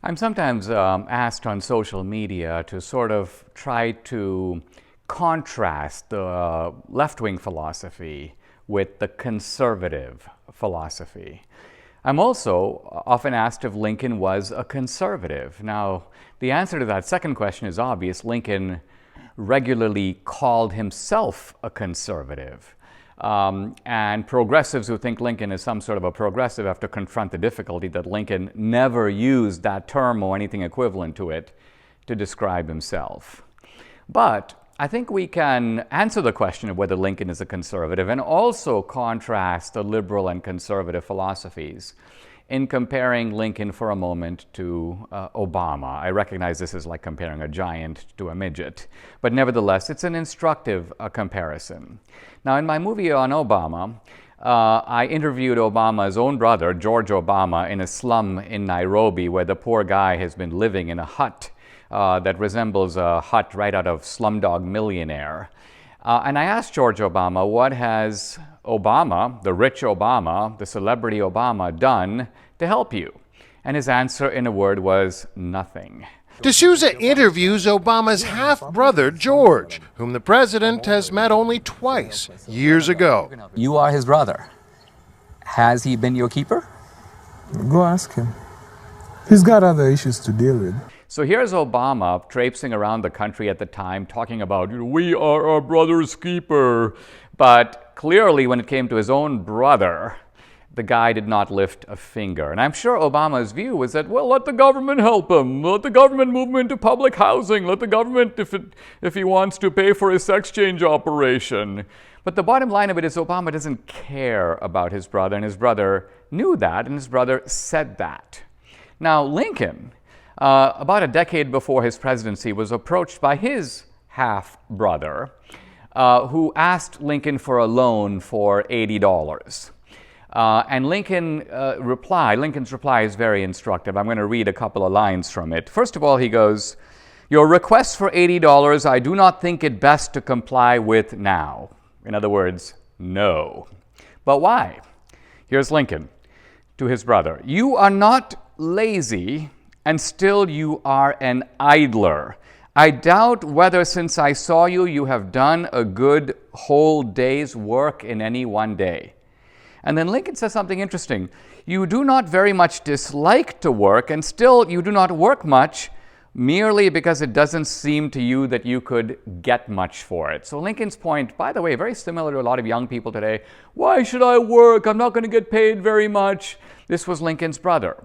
I'm sometimes asked on social media to sort of try to contrast the left-wing philosophy with the conservative philosophy. I'm also often asked if Lincoln was a conservative. Now, the answer to that second question is obvious. Lincoln regularly called himself a conservative. And progressives who think Lincoln is some sort of a progressive have to confront the difficulty that Lincoln never used that term or anything equivalent to it to describe himself. But I think we can answer the question of whether Lincoln is a conservative and also contrast the liberal and conservative philosophies in comparing Lincoln for a moment to Obama. I recognize this is like comparing a giant to a midget, but nevertheless, it's an instructive comparison. Now, in my movie on Obama, I interviewed Obama's own brother, George Obama, in a slum in Nairobi where the poor guy has been living in a hut that resembles a hut right out of Slumdog Millionaire. And I asked George Obama, what has Obama, the rich Obama, the celebrity Obama, done to help you? And his answer, in a word, was nothing. D'Souza interviews Obama's half-brother, George, whom the president has met only twice, years ago. You are his brother. Has he been your keeper? Go ask him. He's got other issues to deal with. So here's Obama traipsing around the country at the time talking about, we are our brother's keeper. But clearly when it came to his own brother, the guy did not lift a finger. And I'm sure Obama's view was that, well, let the government help him. Let the government move him into public housing. Let the government, if he wants to, pay for his sex change operation. But the bottom line of it is Obama doesn't care about his brother, and his brother knew that, and his brother said that. Now, Lincoln, about a decade before his presidency, was approached by his half-brother, who asked Lincoln for a loan for $80. And Lincoln's reply is very instructive. I'm going to read a couple of lines from it. First of all, he goes, "Your request for $80 I do not think it best to comply with now." In other words, no. But why? Here's Lincoln to his brother. "You are not lazy, and still you are an idler. I doubt whether since I saw you, you have done a good whole day's work in any one day." And then Lincoln says something interesting. "You do not very much dislike to work, and still you do not work much, merely because it doesn't seem to you that you could get much for it." So Lincoln's point, by the way, very similar to a lot of young people today. Why should I work? I'm not going to get paid very much. This was Lincoln's brother.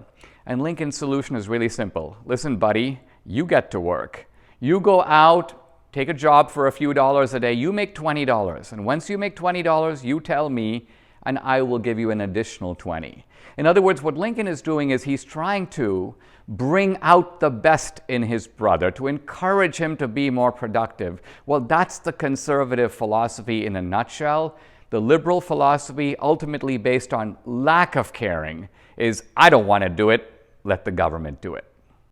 And Lincoln's solution is really simple. Listen, buddy, you get to work. You go out, take a job for a few dollars a day. You make $20. And once you make $20, you tell me, and I will give you an additional 20. In other words, what Lincoln is doing is he's trying to bring out the best in his brother, to encourage him to be more productive. Well, that's the conservative philosophy in a nutshell. The liberal philosophy, ultimately based on lack of caring, is I don't want to do it, let the government do it.